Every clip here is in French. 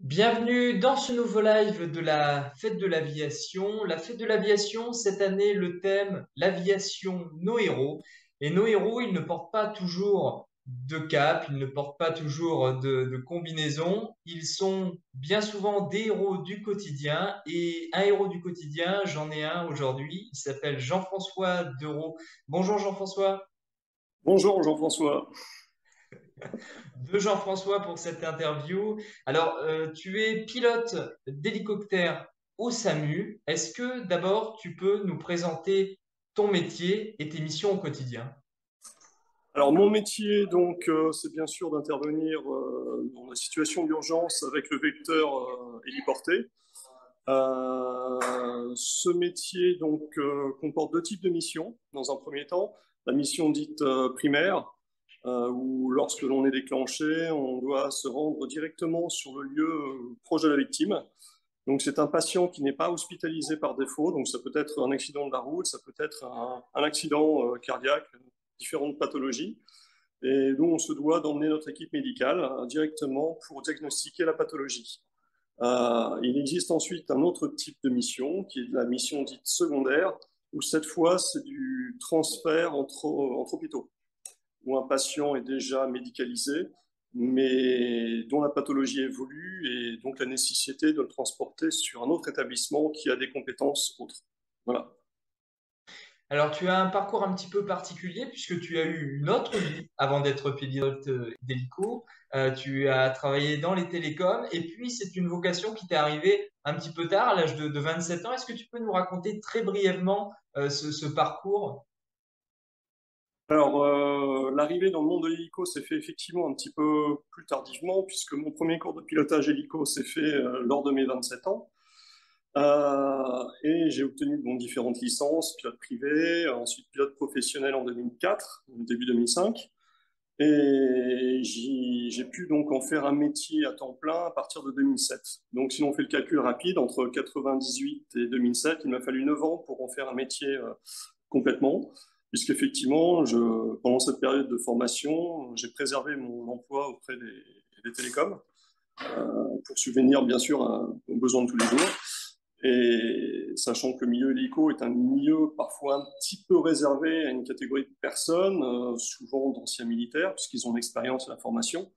Bienvenue dans ce nouveau live de la Fête de l'Aviation. La Fête de l'Aviation, cette année, le thème, l'aviation, nos héros. Et nos héros, ils ne portent pas toujours de cape, ils ne portent pas toujours de combinaison. Ils sont bien souvent des héros du quotidien. Et un héros du quotidien, j'en ai un aujourd'hui. Il s'appelle Jean-François Dereau. Bonjour Jean-François. Bonjour Jean-François. De Jean-François pour cette interview. Alors, tu es pilote d'hélicoptère au SAMU. Est-ce que d'abord tu peux nous présenter ton métier et tes missions au quotidien? Alors mon métier c'est bien sûr d'intervenir dans la situation d'urgence avec le vecteur héliporté. Ce métier comporte deux types de missions. Dans un premier temps, la mission dite primaire, où lorsque l'on est déclenché, on doit se rendre directement sur le lieu proche de la victime. Donc c'est un patient qui n'est pas hospitalisé par défaut, donc ça peut être un accident de la route, ça peut être un accident cardiaque, différentes pathologies. Et nous, on se doit d'emmener notre équipe médicale directement pour diagnostiquer la pathologie. Il existe ensuite un autre type de mission, qui est la mission dite secondaire, où cette fois, c'est du transfert entre hôpitaux, où un patient est déjà médicalisé, mais dont la pathologie évolue et donc la nécessité de le transporter sur un autre établissement qui a des compétences autres. Voilà. Alors, tu as un parcours un petit peu particulier puisque tu as eu une autre vie avant d'être pilote d'hélico. Tu as travaillé dans les télécoms et puis c'est une vocation qui t'est arrivée un petit peu tard, à l'âge de 27 ans. Est-ce que tu peux nous raconter très brièvement ce parcours? L'arrivée dans le monde de l'hélico s'est fait effectivement un petit peu plus tardivement, puisque mon premier cours de pilotage hélico s'est fait lors de mes 27 ans. Et j'ai obtenu différentes licences, pilote privé, ensuite pilote professionnel en 2004, début 2005. Et j'ai pu donc en faire un métier à temps plein à partir de 2007. Donc si on fait le calcul rapide, entre 98 et 2007, il m'a fallu 9 ans pour en faire un métier complètement, puisqu'effectivement, pendant cette période de formation, j'ai préservé mon emploi auprès des télécoms pour subvenir bien sûr aux besoins de tous les jours. Et sachant que le milieu hélico est un milieu parfois un petit peu réservé à une catégorie de personnes, souvent d'anciens militaires, puisqu'ils ont l'expérience et la formation,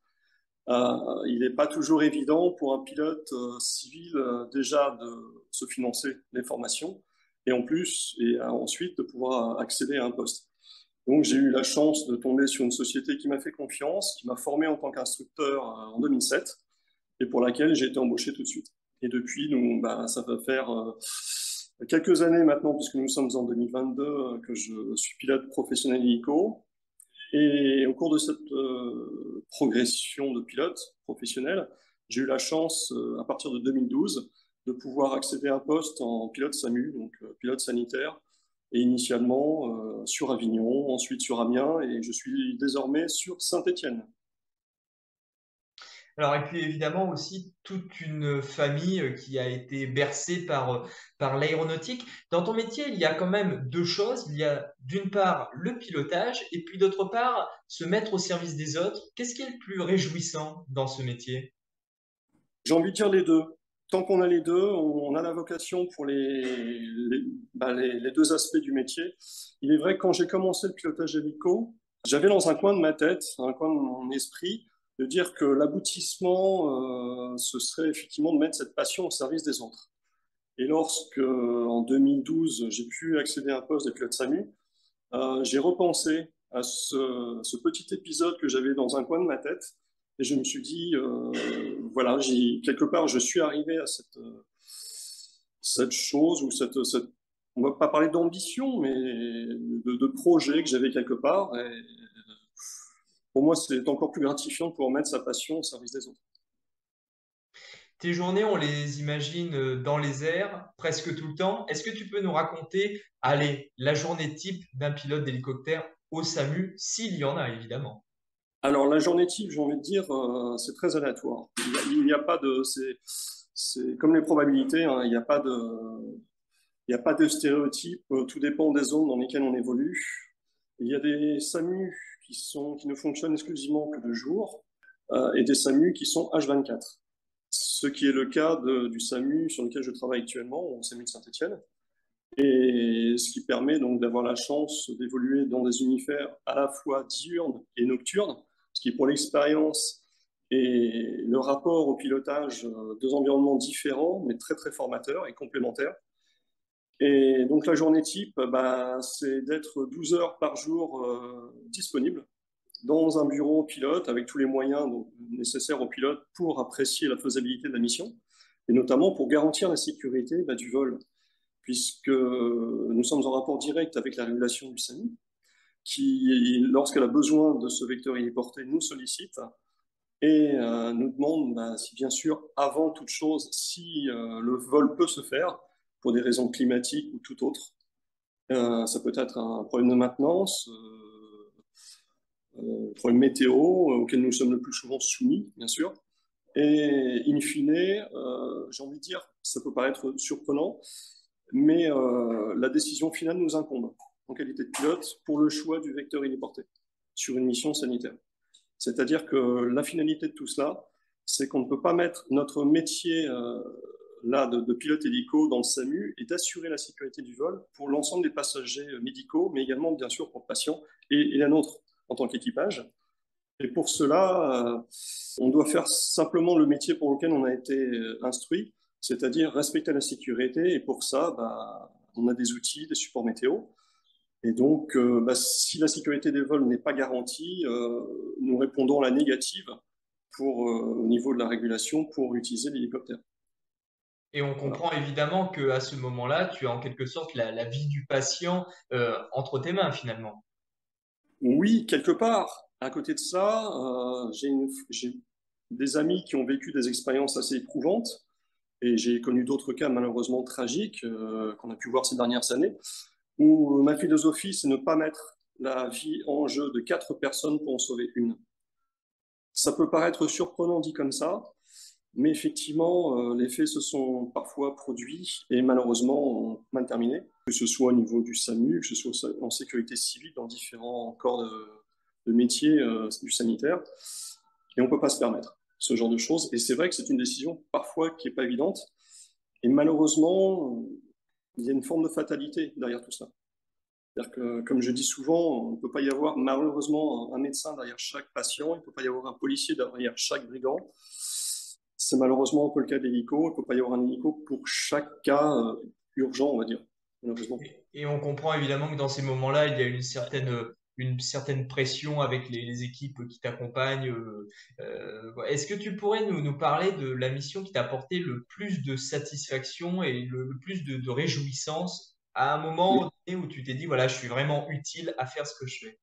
il n'est pas toujours évident pour un pilote civil déjà de se financer les formations et en plus et ensuite de pouvoir accéder à un poste. Donc j'ai eu la chance de tomber sur une société qui m'a fait confiance, qui m'a formé en tant qu'instructeur en 2007 et pour laquelle j'ai été embauché tout de suite. Et depuis, ça va faire quelques années maintenant, puisque nous sommes en 2022, que je suis pilote professionnel hélico. Et au cours de cette progression de pilote professionnel, j'ai eu la chance, à partir de 2012, de pouvoir accéder à un poste en pilote SAMU, donc pilote sanitaire, et initialement sur Avignon, ensuite sur Amiens, et je suis désormais sur Saint-Étienne. Alors, et puis évidemment aussi toute une famille qui a été bercée par l'aéronautique. Dans ton métier, il y a quand même deux choses. Il y a d'une part le pilotage et puis d'autre part se mettre au service des autres. Qu'est-ce qui est le plus réjouissant dans ce métier? J'ai envie de dire les deux. Tant qu'on a les deux, on a la vocation pour les deux aspects du métier. Il est vrai que quand j'ai commencé le pilotage hélico, j'avais dans un coin de ma tête, un coin de mon esprit, de dire que l'aboutissement, ce serait effectivement de mettre cette passion au service des autres. Et lorsque, en 2012, j'ai pu accéder à un poste de pilote SAMU, j'ai repensé à ce petit épisode que j'avais dans un coin de ma tête et je me suis dit, voilà, quelque part, je suis arrivé à cette chose ou on va pas parler d'ambition, mais de projet que j'avais quelque part. Et pour moi, c'est encore plus gratifiant de pouvoir mettre sa passion au service des autres. Tes journées, on les imagine dans les airs presque tout le temps. Est-ce que tu peux nous raconter, allez, la journée type d'un pilote d'hélicoptère au SAMU, s'il y en a évidemment? Alors, la journée type, j'ai envie de dire, c'est très aléatoire. Il n'y a pas de, c'est comme les probabilités, hein, il n'y a pas de stéréotype, tout dépend des zones dans lesquelles on évolue. Il y a des SAMU qui ne fonctionnent exclusivement que de jour et des SAMU qui sont H24. ce qui est le cas du SAMU sur lequel je travaille actuellement, au SAMU de Saint-Étienne, et ce qui permet donc d'avoir la chance d'évoluer dans des univers à la fois diurnes et nocturnes, ce qui pour l'expérience et le rapport au pilotage, deux environnements différents, mais très très formateurs et complémentaires. Et donc la journée type, c'est d'être 12 heures par jour disponible dans un bureau pilote avec tous les moyens nécessaires au pilote pour apprécier la faisabilité de la mission, et notamment pour garantir la sécurité du vol, puisque nous sommes en rapport direct avec la régulation du SAMU, qui, lorsqu'elle a besoin de ce vecteur héliporté, nous sollicite et nous demande, si bien sûr, avant toute chose, si le vol peut se faire pour des raisons climatiques ou tout autre. Ça peut être un problème de maintenance, problème météo auquel nous sommes le plus souvent soumis, bien sûr. Et in fine, j'ai envie de dire, ça peut paraître surprenant, mais la décision finale nous incombe en qualité de pilote pour le choix du vecteur héliporté sur une mission sanitaire. C'est-à-dire que la finalité de tout cela, c'est qu'on ne peut pas mettre notre métier là de pilote hélico dans le SAMU et d'assurer la sécurité du vol pour l'ensemble des passagers médicaux, mais également bien sûr pour le patient et la nôtre en tant qu'équipage. Et pour cela, on doit faire simplement le métier pour lequel on a été instruit, c'est-à-dire respecter la sécurité. Et pour ça, on a des outils, des supports météo. Et donc, si la sécurité des vols n'est pas garantie, nous répondons à la négative au niveau de la régulation pour utiliser l'hélicoptère. Et on Voilà. comprend évidemment qu'à ce moment-là, tu as en quelque sorte la vie du patient entre tes mains finalement. Oui, quelque part. À côté de ça, j'ai des amis qui ont vécu des expériences assez éprouvantes et j'ai connu d'autres cas malheureusement tragiques qu'on a pu voir ces dernières années, où ma philosophie, c'est ne pas mettre la vie en jeu de 4 personnes pour en sauver une. Ça peut paraître surprenant dit comme ça, mais effectivement, les faits se sont parfois produits et malheureusement ont mal terminé, que ce soit au niveau du SAMU, que ce soit en sécurité civile, dans différents corps de métiers du sanitaire. Et on ne peut pas se permettre ce genre de choses. Et c'est vrai que c'est une décision parfois qui n'est pas évidente. Et malheureusement, il y a une forme de fatalité derrière tout ça. C'est-à-dire que, comme je dis souvent, on ne peut pas y avoir malheureusement un médecin derrière chaque patient, il ne peut pas y avoir un policier derrière chaque brigand. C'est malheureusement un peu le cas de l'hélico, il ne peut pas y avoir un hélico pour chaque cas urgent, on va dire, malheureusement. Et on comprend évidemment que dans ces moments-là, il y a une certaine pression avec les équipes qui t'accompagnent. Est-ce que tu pourrais nous parler de la mission qui t'a apporté le plus de satisfaction et le plus de réjouissance à un moment Oui. donné où tu t'es dit, voilà, je suis vraiment utile à faire ce que je fais?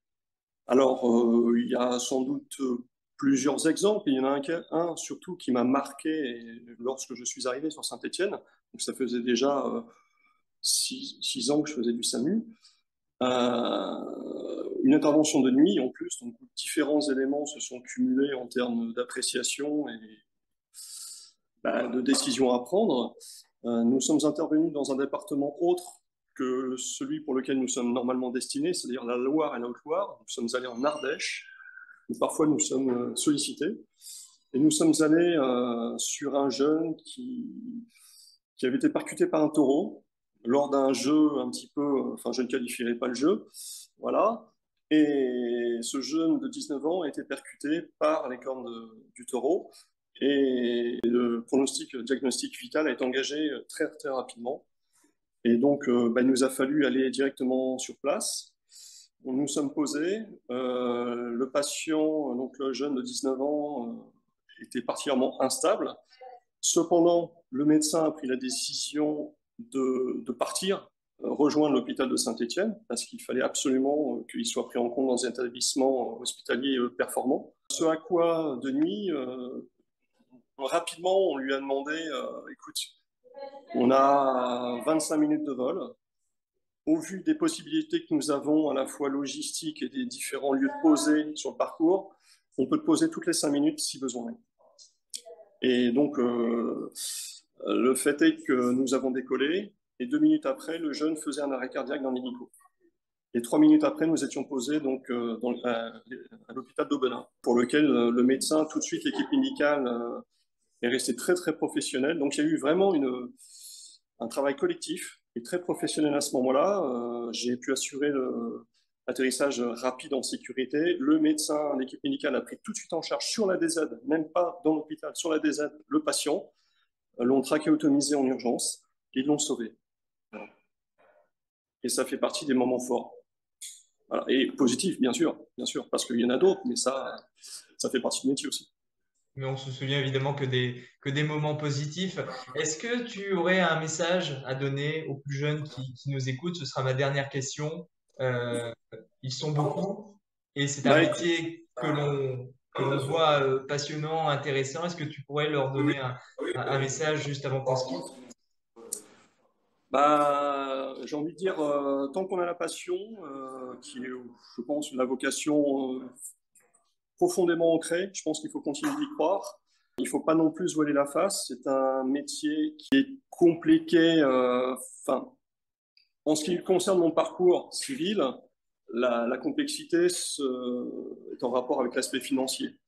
Alors, il y a sans doute plusieurs exemples. Il y en a un surtout qui m'a marqué lorsque je suis arrivé sur Saint-Étienne. Donc, ça faisait déjà 6 ans que je faisais du SAMU. Une intervention de nuit en plus, donc différents éléments se sont cumulés en termes d'appréciation et de décisions à prendre. Nous sommes intervenus dans un département autre que celui pour lequel nous sommes normalement destinés, c'est-à-dire la Loire et la Haute-Loire. Nous sommes allés en Ardèche, où parfois nous sommes sollicités. Et nous sommes allés sur un jeune qui avait été percuté par un taureau lors d'un jeu un petit peu, enfin je ne qualifierais pas le jeu, voilà. Et ce jeune de 19 ans a été percuté par les cornes du taureau et le diagnostic vital a été engagé très très rapidement. Et donc il nous a fallu aller directement sur place. Nous nous sommes posés. Le patient, donc le jeune de 19 ans, était particulièrement instable. Cependant, le médecin a pris la décision de partir, rejoindre l'hôpital de Saint-Étienne, parce qu'il fallait absolument qu'il soit pris en compte dans un établissement hospitalier performant. Ce à quoi, de nuit, rapidement, on lui a demandé, écoute, on a 25 minutes de vol. Au vu des possibilités que nous avons, à la fois logistiques et des différents lieux de poser sur le parcours, on peut te poser toutes les 5 minutes si besoin. Et donc, le fait est que nous avons décollé, et 2 minutes après, le jeune faisait un arrêt cardiaque dans l'hélico. Et 3 minutes après, nous étions posés donc, à l'hôpital d'Aubenas, pour lequel le médecin, tout de suite, l'équipe médicale et rester très, très professionnel. Donc, il y a eu vraiment un travail collectif et très professionnel à ce moment-là. J'ai pu assurer l'atterrissage rapide en sécurité. Le médecin, l'équipe médicale a pris tout de suite en charge sur la DZ, même pas dans l'hôpital, sur la DZ, le patient, l'ont trachéotomisé en urgence et l'ont sauvé. Et ça fait partie des moments forts. Voilà. Et positif, bien sûr, parce qu'il y en a d'autres, mais ça fait partie du métier aussi. Mais on se souvient évidemment que des moments positifs. Est-ce que tu aurais un message à donner aux plus jeunes qui nous écoutent? Ce sera ma dernière question. Euh, Ils sont beaucoup et c'est un Bah, métier que l'on voit passionnant, intéressant. Est-ce que tu pourrais leur donner un message juste avant qu'on se quitte? j'ai envie de dire, tant qu'on a la passion, qui est, je pense, la vocation profondément ancrée, je pense qu'il faut continuer d'y croire. Il ne faut pas non plus se voiler la face. C'est un métier qui est compliqué. Enfin, en ce qui concerne mon parcours civil, la complexité est en rapport avec l'aspect financier.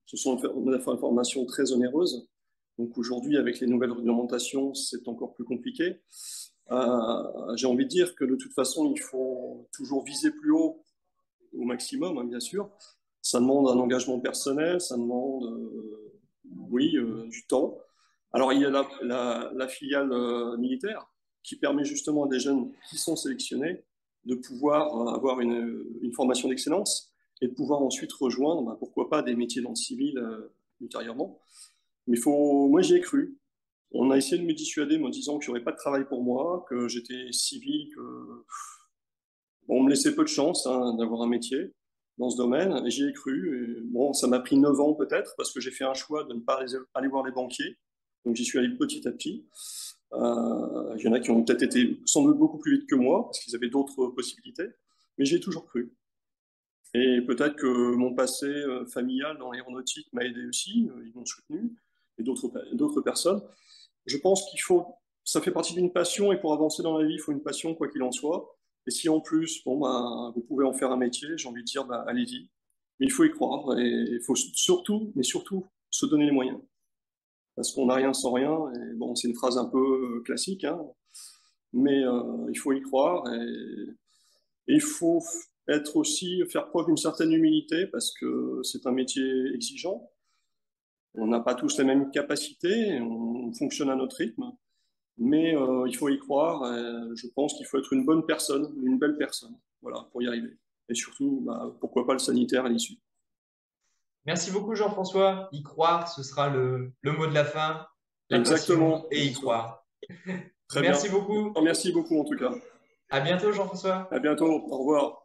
Ce sont des informations très onéreuses. Donc aujourd'hui, avec les nouvelles réglementations, c'est encore plus compliqué. J'ai envie de dire que de toute façon, il faut toujours viser plus haut au maximum, hein, bien sûr. Ça demande un engagement personnel, ça demande, oui, du temps. Alors, il y a la filiale militaire qui permet justement à des jeunes qui sont sélectionnés de pouvoir avoir une formation d'excellence et de pouvoir ensuite rejoindre, bah, pourquoi pas, des métiers dans le civil ultérieurement. Mais moi, j'y ai cru. On a essayé de me dissuader, me disant qu'il n'y aurait pas de travail pour moi, que j'étais civil, que bon, on me laissait peu de chance, hein, d'avoir un métier dans ce domaine. Et j'y ai cru. Et bon, ça m'a pris 9 ans peut-être, parce que j'ai fait un choix de ne pas aller voir les banquiers. Donc j'y suis allé petit à petit. Il y en a qui ont peut-être été sans doute beaucoup plus vite que moi, parce qu'ils avaient d'autres possibilités. Mais j'y ai toujours cru. Et peut-être que mon passé familial dans l'aéronautique m'a aidé aussi. Ils m'ont soutenu. Et d'autres personnes. Je pense ça fait partie d'une passion, et pour avancer dans la vie, il faut une passion, quoi qu'il en soit. Et si en plus, bon, bah, vous pouvez en faire un métier, j'ai envie de dire, bah, allez-y. Mais il faut y croire, et il faut surtout, mais surtout, se donner les moyens. Parce qu'on n'a rien sans rien, et bon, c'est une phrase un peu classique, hein, mais il faut y croire, et il faut être aussi, faire preuve d'une certaine humilité, parce que c'est un métier exigeant. On n'a pas tous les mêmes capacités, on fonctionne à notre rythme. Mais il faut y croire. Je pense qu'il faut être une bonne personne, une belle personne, voilà, pour y arriver. Et surtout, bah, pourquoi pas le sanitaire à l'issue. Merci beaucoup, Jean-François. Y croire, ce sera le mot de la fin. La passion Exactement. et y croire. Très bien. Merci beaucoup. Merci beaucoup en tout cas. À bientôt, Jean-François. À bientôt. Au revoir.